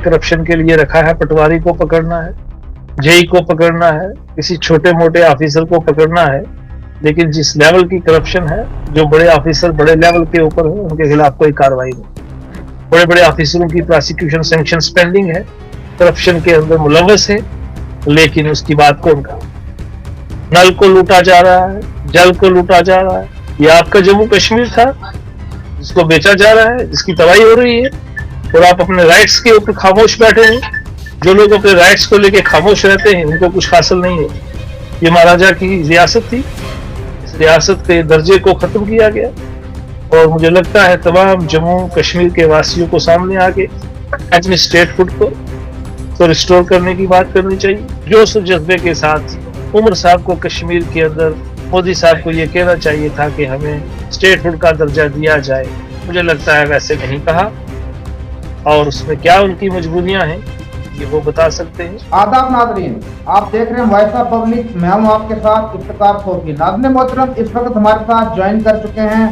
Corruption के लिए रखा है, पटवारी को पकड़ना है, जेई को पकड़ना है, किसी छोटे मोटे ऑफिसर को पकड़ना है, लेकिन जिस लेवल की करप्शन है, जो बड़े ऑफिसर बड़े लेवल के ऊपर है, उनके खिलाफ कोई कार्रवाई नहीं। बड़े बड़े ऑफिसरों की प्रोसिक्यूशन सैंक्शन पेंडिंग है, करप्शन के अंदर मुलव्वस है, लेकिन उसकी बात कौन कर? नल को लूटा जा रहा है, जल को लूटा जा रहा है। ये आपका जम्मू कश्मीर था जिसको बेचा जा रहा है, जिसकी तबाही हो रही है, और आप अपने राइट्स के ऊपर खामोश बैठे हैं। जो लोग अपने राइट्स को लेकर खामोश रहते हैं, उनको कुछ हासिल नहीं है। ये महाराजा की रियासत थी, इस रियासत के दर्जे को खत्म किया गया, और मुझे लगता है तमाम जम्मू कश्मीर के वासियों को सामने आके अपने स्टेटहुड को तो रिस्टोर करने की बात करनी चाहिए। जोश और जज्बे के साथ उमर साहब को कश्मीर के अंदर मोदी साहब को ये कहना चाहिए था कि हमें स्टेटहुड का दर्जा दिया जाए। मुझे लगता है वैसे नहीं कहा, और उसमें क्या उनकी मजबूरियां हैं ये वो बता सकते हैं। आदाब नाज़रीन, आप देख रहे हैं वॉइस ऑफ पब्लिक। मैं हूं आपके साथ इफ्तिकार सोफी। नाज़रीन मोहतरम, इस वक्त हमारे साथ ज्वाइन कर चुके हैं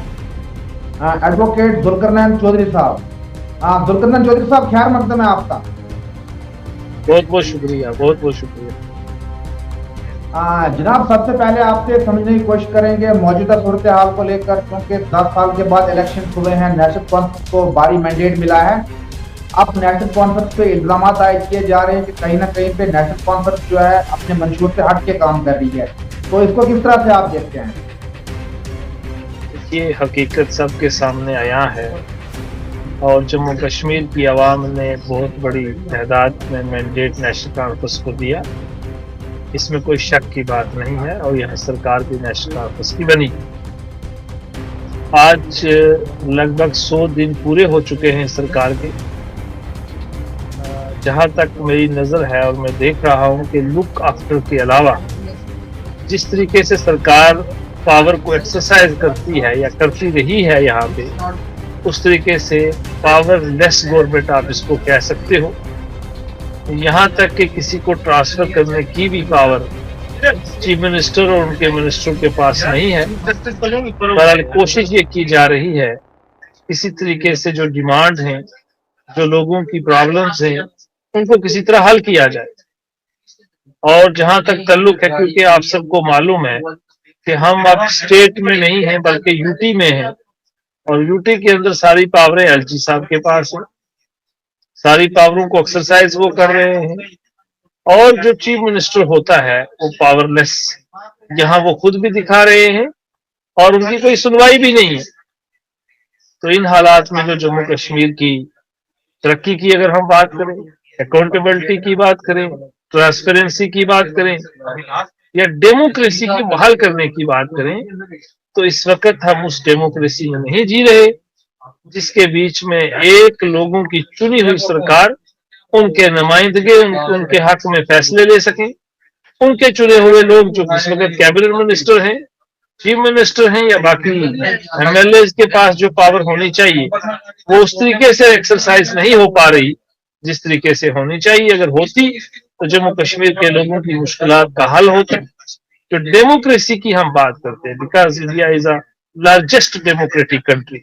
एडवोकेट जुल्करनैन चौधरी साहब। जुल्करनैन चौधरी साहब, खैर मकदम है आपका। बहुत बहुत शुक्रिया, बहुत बहुत शुक्रिया। जनाब, सबसे पहले आपसे समझने की कोशिश करेंगे मौजूदा सूरत हाल को लेकर, क्योंकि 10 साल के बाद इलेक्शन हुए हैं, नेशनल कॉन्फ्रेंस को भारी मैंडेट मिला है। अब नेशनल कॉन्फ्रेंस पे इल्जाम आयद किए जा रहे हैं कि कहीं ना कहीं पे नेशनल कॉन्फ्रेंस जो है अपने मंशूर से हट के काम कर रही है, तो इसको किस तरह से आप देखते हैं? ये हकीकत सबके सामने आया है, और जम्मू कश्मीर की आवाम ने बहुत बड़ी तादाद में मैंडेट नेशनल कॉन्फ्रेंस को दिया, इसमें कोई शक की बात नहीं है। और यह सरकार भी नेशनल कॉन्फ्रेंस की बनी। आज लगभग 100 दिन पूरे हो चुके हैं सरकार के। जहां तक मेरी नज़र है और मैं देख रहा हूं कि लुक आफ्टर के अलावा जिस तरीके से सरकार पावर को एक्सरसाइज करती है या करती रही है यहाँ पे, उस तरीके से पावरलेस गवर्नमेंट आप इसको कह सकते हो। यहाँ तक कि किसी को ट्रांसफर करने की भी पावर चीफ मिनिस्टर और उनके मिनिस्टरों के पास नहीं है। बहरहाल कोशिश ये की जा रही है किसी तरीके से जो डिमांड है, जो लोगों की प्रॉब्लम्स हैं, उनको किसी तरह हल किया जाए। और जहां तक ताल्लुक है, क्योंकि आप सबको मालूम है कि हम अब स्टेट में नहीं हैं बल्कि यूटी में हैं, और यूटी के अंदर सारी पावरें एलजी साहब के पास हैं, सारी पावरों को एक्सरसाइज वो कर रहे हैं, और जो चीफ मिनिस्टर होता है वो पावरलेस यहाँ वो खुद भी दिखा रहे हैं, और उनकी कोई सुनवाई भी नहीं है। तो इन हालात में जो जम्मू कश्मीर की तरक्की की अगर हम बात करें, अकाउंटेबिलिटी की बात करें, ट्रांसपेरेंसी की बात करें, या डेमोक्रेसी की बहाल करने की बात करें, तो इस वक्त हम उस डेमोक्रेसी में नहीं जी रहे जिसके बीच में एक लोगों की चुनी हुई सरकार, उनके नुमाइंदगे उनके हक में फैसले ले सकें। उनके चुने हुए लोग जो इस वक्त कैबिनेट मिनिस्टर हैं, चीफ मिनिस्टर हैं, या बाकी एमएलए के पास जो पावर होनी चाहिए, वो उस तरीके से एक्सरसाइज नहीं हो पा रही जिस तरीके से होनी चाहिए। अगर होती तो जम्मू कश्मीर के लोगों की मुश्किलात का हल होता। तो डेमोक्रेसी की हम बात करते हैं, because India is a largest democratic country.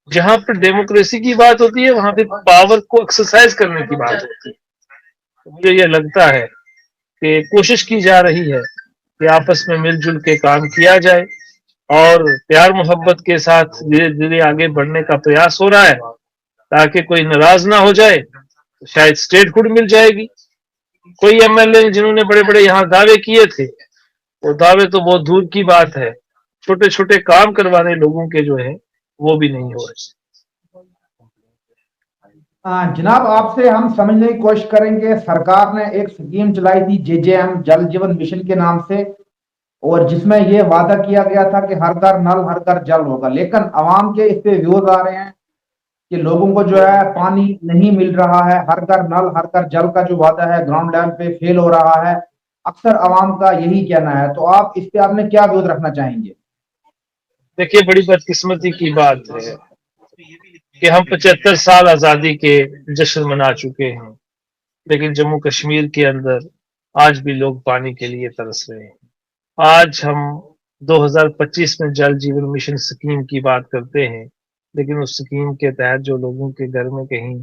जहां पर डेमोक्रेसी की बात होती है, वहां पे पावर को एक्सरसाइज करने की बात होती है। तो मुझे ये लगता है कि कोशिश की जा रही है कि आपस में मिलजुल के काम किया जाए, और प्यार मोहब्बत के साथ धीरे धीरे आगे बढ़ने का प्रयास हो रहा है, ताकि कोई नाराज ना हो जाए। तो शायद स्टेटहुड मिल जाएगी। कोई एमएलए जिन्होंने बड़े बड़े यहाँ दावे किए थे, वो दावे तो बहुत दूर की बात है, छोटे छोटे काम करवाने लोगों के जो है वो भी नहीं हो रहे। जनाब, आपसे हम समझने की कोशिश करेंगे। सरकार ने एक स्कीम चलाई थी जेजेएम, जल जीवन मिशन के नाम से, और जिसमें यह वादा किया गया था कि हर घर नल हर घर जल होगा। लेकिन आवाम के इस पे व्यूज आ रहे हैं कि लोगों को जो है पानी नहीं मिल रहा है। हर घर नल हर घर जल का जो वादा है ग्राउंड लेवल पे फेल हो रहा है। अक्सर आवाम का यही कहना है, तो आप इस पे आपने क्या व्यूज रखना चाहेंगे? देखिए, बड़ी बदकिस्मती की बात है कि हम 75 साल आजादी के जश्न मना चुके हैं, लेकिन जम्मू कश्मीर के अंदर आज भी लोग पानी के लिए तरस रहे हैं। आज हम 2025 में जल जीवन मिशन स्कीम की बात करते हैं, लेकिन उस स्कीम के तहत जो लोगों के घर में कहीं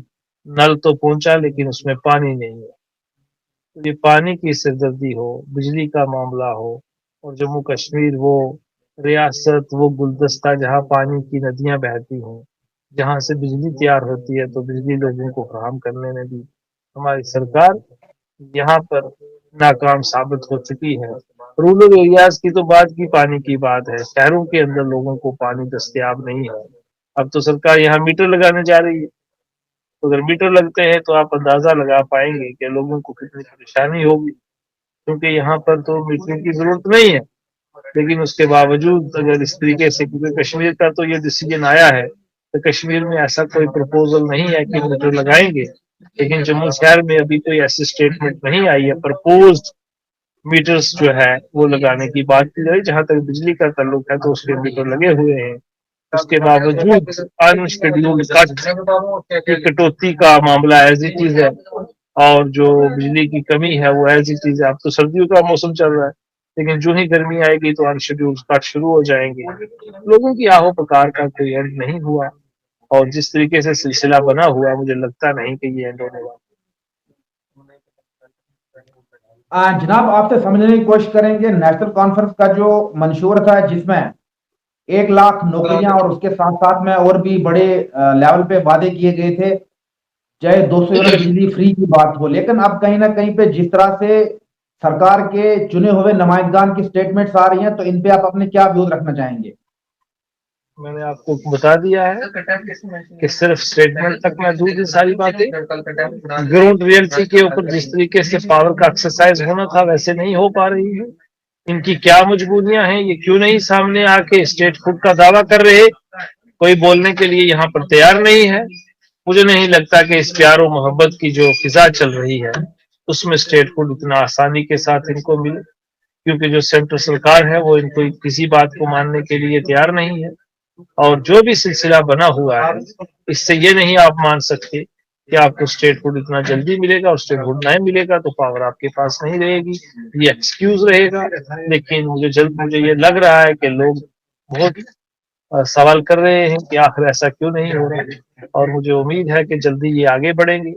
نل تو پہنچا لیکن اس میں پانی نہیں ہے. تو یہ پانی کی سردردی ہو، بجلی کا معاملہ ہو، اور جموں کشمیر وہ ریاست، وہ گلدستہ جہاں پانی کی ندیاں بہتی ہوں، جہاں سے بجلی تیار ہوتی ہے، تو بجلی لوگوں کو فراہم کرنے میں بھی ہماری سرکار یہاں پر ناکام ثابت ہو چکی ہے. رورل ایریاز کی تو بعد کی پانی کی بات ہے، شہروں کے اندر لوگوں کو پانی دستیاب نہیں ہے. اب تو سرکار یہاں میٹر لگانے جا رہی ہے، تو اگر میٹر لگتے ہیں تو آپ اندازہ لگا پائیں گے کہ لوگوں کو کتنی پریشانی ہوگی، کیونکہ یہاں پر تو میٹرنگ کی ضرورت نہیں ہے. لیکن اس کے باوجود اگر اس طریقے سے، کیونکہ کشمیر کا تو یہ ڈیسیجن آیا ہے، تو کشمیر میں ایسا کوئی پرپوزل نہیں ہے کہ میٹر لگائیں گے. لیکن جموں شہر میں ابھی کوئی ایسی اسٹیٹمنٹ نہیں آئی ہے پرپوزڈ میٹرز جو ہے وہ لگانے کی بات کی جائے. جہاں تک بجلی کا تعلق ہے تو اس کے میٹر لگے ہوئے ہیں. اس کے باوجود انشیڈیولڈ کٹ کی کٹوتی کا معاملہ ایسی چیز ہے، اور جو بجلی کی کمی ہے وہ ایسی چیز ہے. اب تو سردیوں کا موسم چل رہا ہے، لیکن جو ہی گرمی آئے گی تو انشیڈیولڈ کٹ شروع ہو جائیں گے. لوگوں کی آہو پکار کا کوئی اینڈ نہیں ہوا، اور جس طریقے سے سلسلہ بنا ہوا مجھے لگتا نہیں کہ یہ اینڈ ہونے والا. جناب آپ سے سمجھنے کی کوشش کریں گے نیشنل کانفرنس کا جو منشور تھا، جس میں 1 لاکھ نوکریاں اور اس کے ساتھ ساتھ میں اور بھی بڑے لیول پہ وعدے کیے گئے تھے، چاہے 200 یونٹ بجلی فری کی بات ہو. لیکن اب کہیں نہ کہیں پہ جس طرح سے سرکار کے چنے ہوئے نمائندگان کی سٹیٹمنٹس آ رہی ہیں، تو ان پہ آپ اپنے کیا ویوز رکھنا چاہیں گے؟ میں نے آپ کو بتا دیا ہے کہ صرف اسٹیٹمنٹ تک محدود ہے ساری باتیں. گراؤنڈ ریئلٹی کے اوپر جس طریقے سے پاور کا ایکسرسائز ہونا تھا ویسے نہیں ہو پا رہی ہے. ان کی کیا مجبوریاں ہیں، یہ کیوں نہیں سامنے آ کے اسٹیٹ فوڈ کا دعویٰ کر رہے؟ کوئی بولنے کے لیے یہاں پر تیار نہیں ہے. مجھے نہیں لگتا کہ اس پیار و محبت کی جو فضا چل رہی ہے اس میں اسٹیٹ فوڈ اتنا آسانی کے ساتھ ان کو ملے، کیونکہ جو سینٹرل سرکار ہے وہ ان کو کسی بات کو ماننے کے لیے تیار نہیں ہے. اور جو بھی سلسلہ بنا ہوا ہے اس سے یہ نہیں آپ مان سکتے کہ آپ کو اسٹیٹ فوڈ اتنا جلدی ملے گا، اور اسٹیٹ فوڈ نہیں ملے گا تو پاور آپ کے پاس نہیں رہے گی، یہ ایکسکیوز رہے گا. لیکن مجھے یہ لگ رہا ہے کہ لوگ بہت سوال کر رہے ہیں کہ آخر ایسا کیوں نہیں ہو رہا، اور مجھے امید ہے کہ جلدی یہ آگے بڑھیں گے.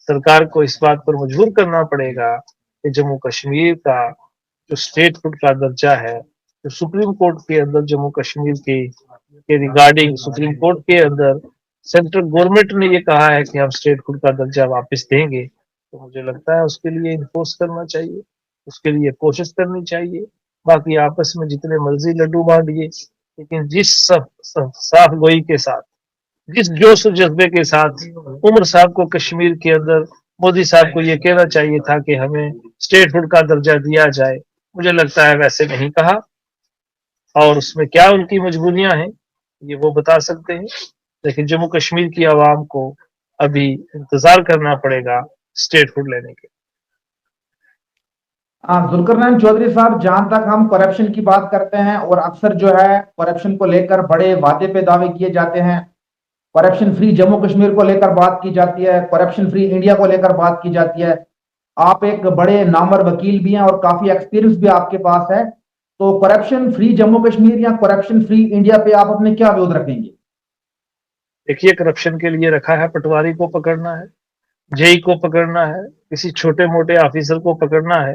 سرکار کو اس بات پر مجبور کرنا پڑے گا کہ جموں کشمیر کا جو اسٹیٹ فوڈ کا درجہ ہے، جو سپریم کورٹ کے اندر جموں کشمیر کے ریگارڈنگ سپریم کورٹ کے اندر سینٹرل گورنمنٹ نے یہ کہا ہے کہ ہم اسٹیٹ فوڈ کا درجہ واپس دیں گے، تو مجھے لگتا ہے اس کے لیے انفورس کرنا چاہیے، اس کے لیے کوشش کرنی چاہیے. باقی آپس میں جتنے مرضی لڈو بانٹیے، لیکن جس صاف گوئی کے ساتھ، جس جوش و جذبے کے ساتھ عمر صاحب کو کشمیر کے اندر مودی صاحب کو یہ کہنا چاہیے تھا کہ ہمیں اسٹیٹ فوڈ کا درجہ دیا جائے، مجھے لگتا ہے ویسے نہیں کہا. اور اس میں کیا ان کی مجبوریاں ہیں یہ وہ بتا سکتے ہیں، لیکن جموں کشمیر کی عوام کو ابھی انتظار کرنا پڑے گا اسٹیٹ فوڈ لینے کے. ذوالفقار نعیم چودھری صاحب، جہاں تک ہم کرپشن کی بات کرتے ہیں اور اکثر جو ہے کرپشن کو لے کر بڑے وعدے پہ دعوے کیے جاتے ہیں، کرپشن فری جموں کشمیر کو لے کر بات کی جاتی ہے، کرپشن فری انڈیا کو لے کر بات کی جاتی ہے. آپ ایک بڑے نامور وکیل بھی ہیں اور کافی ایکسپیرینس بھی آپ کے پاس ہے، تو کرپشن فری جموں کشمیر یا کرپشن فری انڈیا پہ آپ اپنے کیا ویوز رکھیں گے؟ دیکھیے، کرپشن کے لیے رکھا ہے پٹواری کو پکڑنا ہے، جے کو پکڑنا ہے، کسی چھوٹے موٹے آفیسر کو پکڑنا ہے.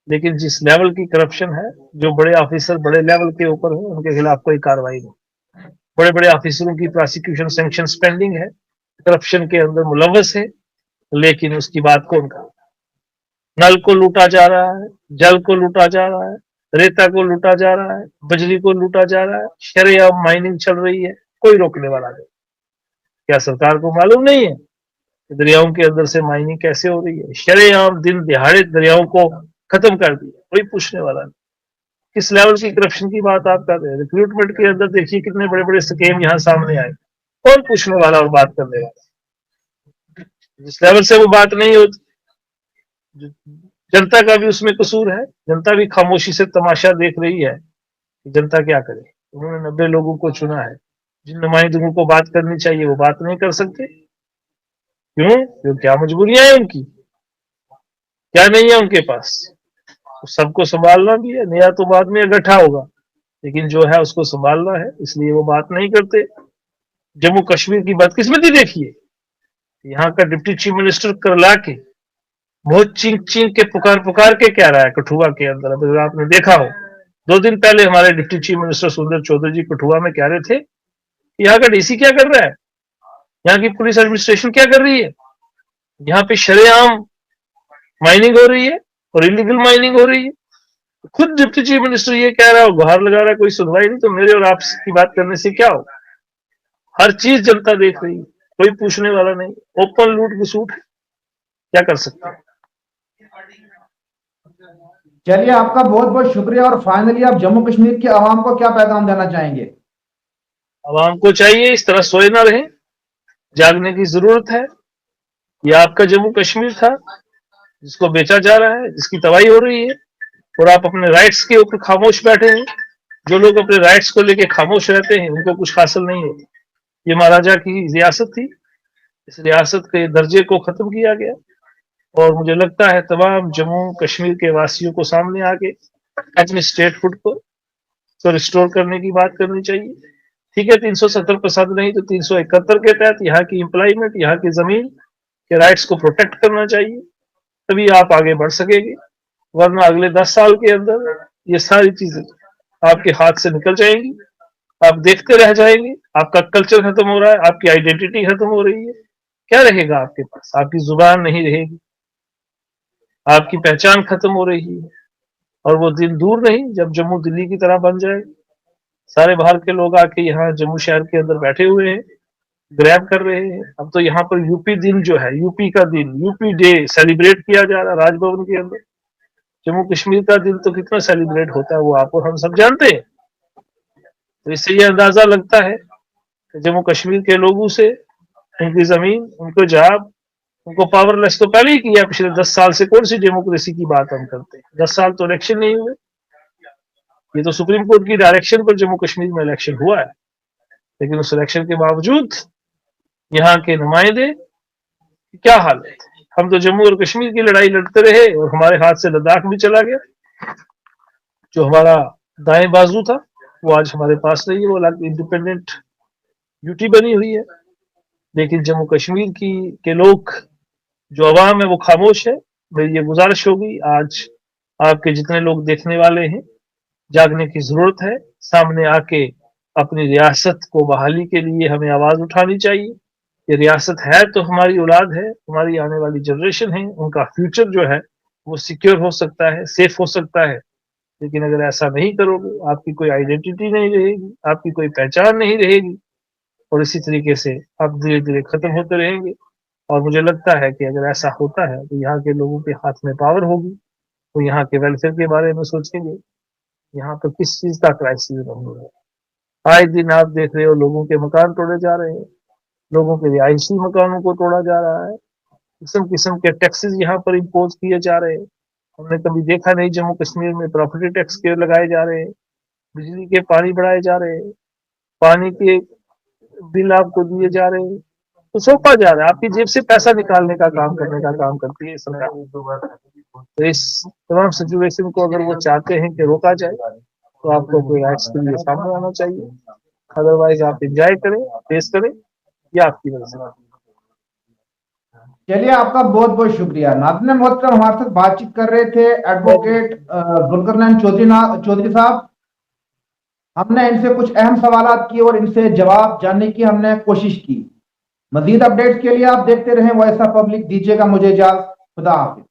لیکن جس لیول کی کرپشن ہے، جو بڑے آفیسر بڑے لیول کے اوپر ہیں ان کے خلاف کوئی کاروائی نہیں. بڑے بڑے آفیسروں کی پراسیکیوشن سینکشن پینڈنگ ہے، کرپشن کے اندر ملوث ہے، لیکن اس کی بات کون کا؟ نل کو لوٹا جا رہا ہے، جل کو لوٹا جا رہا ہے، ریتا کو لوٹا جا رہا ہے، بجلی کو لوٹا جا رہا ہے، شرعیاب مائننگ چل رہی ہے، کوئی روکنے والا نہیں. کیا سرکار کو معلوم نہیں ہے کہ دریاؤں کے اندر سے مائننگ کیسے ہو رہی ہے؟ شرعیام دن دہاڑے دریاؤں کو ختم کر دیا، کوئی پوچھنے والا نہیں. کس لیول کی کرپشن کی بات آپ کر رہے ہیں؟ ریکروٹمنٹ کے اندر دیکھیے کتنے بڑے بڑے سکیم یہاں سامنے آئے، کون پوچھنے والا اور بات کرنے والا؟ جس لیول سے وہ بات نہیں ہوتی، جنتا کا بھی اس میں قصور ہے. جنتا بھی خاموشی سے تماشا دیکھ رہی ہے کہ جنتا کیا کرے. انہوں نے 90 لوگوں کو چنا ہے، جن نمائندوں کو بات کرنی چاہیے وہ بات نہیں کر سکتے. کیوں کیا مجبوریاں ہیں ان کی؟ کیا نہیں ہے ان کے پاس؟ سب کو سنبھالنا بھی ہے، نیا تو بعد میں اکٹھا ہوگا، لیکن جو ہے اس کو سنبھالنا ہے، اس لیے وہ بات نہیں کرتے. جموں کشمیر کی بدقسمتی دیکھیے، यहाँ का डिप्टी चीफ मिनिस्टर करला के बहुत चीख चीख के पुकार के क्या रहा है कठुआ के अंदर। अगर आपने देखा हो, 2 दिन पहले हमारे डिप्टी चीफ मिनिस्टर सुंदर चौधरी जी कठुआ में कह रहे थे कि यहाँ का डीसी क्या कर रहा है, यहाँ की पुलिस एडमिनिस्ट्रेशन क्या कर रही है, यहाँ पे शरेआम माइनिंग हो रही है और इलीगल माइनिंग हो रही है। खुद डिप्टी चीफ मिनिस्टर ये कह रहा है और गुहार लगा रहा है, कोई सुनवाई नहीं, तो मेरे और आपकी बात करने से क्या होगा। हर चीज जनता देख रही है, कोई पूछने वाला नहीं, ओपन लूट घसूट है, क्या कर सकते हैं। चलिए, आपका बहुत बहुत शुक्रिया। और फाइनली आप जम्मू कश्मीर की आवाम को क्या पैगाम देना चाहेंगे? आवाम को चाहिए इस तरह सोए ना रहे, जागने की जरूरत है। ये आपका जम्मू कश्मीर था जिसको बेचा जा रहा है, जिसकी तबाही हो रही है, और आप अपने राइट्स के ऊपर खामोश बैठे हैं। जो लोग अपने राइट्स को लेके खामोश रहते हैं उनको कुछ हासिल नहीं होता। ये महाराजा की रियासत थी, इस रियासत के दर्जे को खत्म किया गया, और मुझे लगता है तमाम जम्मू कश्मीर के वासियों को सामने आके अपने स्टेटहुड को रिस्टोर करने की बात करनी चाहिए। ठीक है, 370 पसंद नहीं तो 371 के तहत यहाँ की एम्प्लॉयमेंट, यहाँ की जमीन के राइट्स को प्रोटेक्ट करना चाहिए, तभी आप आगे बढ़ सकेंगे। वरना अगले 10 साल के अंदर ये सारी चीजें आपके हाथ से निकल जाएंगी, आप देखते रह जाएंगे। आपका कल्चर खत्म हो रहा है, आपकी आइडेंटिटी खत्म हो रही है, क्या रहेगा आपके पास? आपकी जुबान नहीं रहेगी, आपकी पहचान खत्म हो रही है। और वो दिन दूर नहीं जब जम्मू दिल्ली की तरह बन जाए। सारे बाहर के लोग आके यहाँ जम्मू शहर के अंदर बैठे हुए हैं, ग्रैब कर रहे हैं। अब तो यहाँ पर यूपी दिन जो है, यूपी का दिन, यूपी डे सेलिब्रेट किया जा रहा है राजभवन के अंदर। जम्मू कश्मीर का दिन तो कितना सेलिब्रेट होता है वो आप और हम सब जानते हैं। तो इससे ये अंदाजा लगता है कि जम्मू कश्मीर के लोगों से उनकी जमीन, उनको जॉब, उनको पावरलेस तो पहले ही किया। पिछले 10 साल से कौन सी डेमोक्रेसी की बात हम करते हैं? 10 साल तो इलेक्शन नहीं हुए। ये तो सुप्रीम कोर्ट की डायरेक्शन पर जम्मू कश्मीर में इलेक्शन हुआ है, लेकिन उस इलेक्शन के बावजूद यहाँ के नुमाइंदे क्या हाल है। हम तो जम्मू और कश्मीर की लड़ाई लड़ते रहे और हमारे हाथ से लद्दाख भी चला गया। जो हमारा दाएं बाजू था वो आज हमारे पास नहीं है, वो इंडिपेंडेंट यूटी बनी हुई है। लेकिन जम्मू कश्मीर के लोग, जो अवाम है, वो खामोश है। मेरी ये गुजारिश होगी, आज आपके जितने लोग देखने वाले हैं, जागने की जरूरत है। सामने आके अपनी रियासत को बहाली के लिए हमें आवाज उठानी चाहिए। ये रियासत है तो हमारी औलाद है, हमारी आने वाली जनरेशन है, उनका फ्यूचर जो है वो सिक्योर हो सकता है, सेफ हो सकता है। लेकिन अगर ऐसा नहीं करोगे, आपकी कोई आइडेंटिटी नहीं रहेगी, आपकी कोई पहचान नहीं रहेगी, और इसी तरीके से आप धीरे धीरे खत्म होते रहेंगे। और मुझे लगता है कि अगर ऐसा होता है तो यहाँ के लोगों के हाथ में पावर होगी, तो यहाँ के वेलफेयर के बारे में सोचेंगे। यहाँ पर किस चीज का क्राइसिस नहीं है। आए दिन आप देख रहे हो लोगों के मकान तोड़े जा रहे हैं, लोगों के रिहायशी मकानों को तोड़ा जा रहा है, किस्म किस्म के टैक्सेस यहाँ पर इम्पोज किए जा रहे हैं। हमने कभी देखा नहीं जम्मू कश्मीर में प्रॉपर्टी टैक्स के लगाए जा रहे हैं, बिजली के पानी बढ़ाए जा रहे हैं, पानी के बिल आपको दिए जा रहे हैं, तो सौंपा जा रहा है। आपकी जेब से पैसा निकालने का काम करने का काम करती है सरकार। तो इस तमाम सिचुएशन को अगर वो चाहते हैं कि रोका जाए तो आपको कोई एक्ट के लिए सामने आना चाहिए। अदरवाइज आप एंजॉय करें, फेस करें, या आपकी वजह से। चलिए, आपका बहुत बहुत शुक्रिया। नाज़रीन मोहतरम, हमारे साथ बातचीत कर रहे थे एडवोकेट जुल्करनैन चौधरी साहब। हमने इनसे कुछ अहम सवालात किए और इनसे जवाब जानने की हमने कोशिश की। मजीद अपडेट्स के लिए आप देखते रहें वॉइस ऑफ पब्लिक। दीजिएगा मुझे इजाजत। खुदा हाफिज।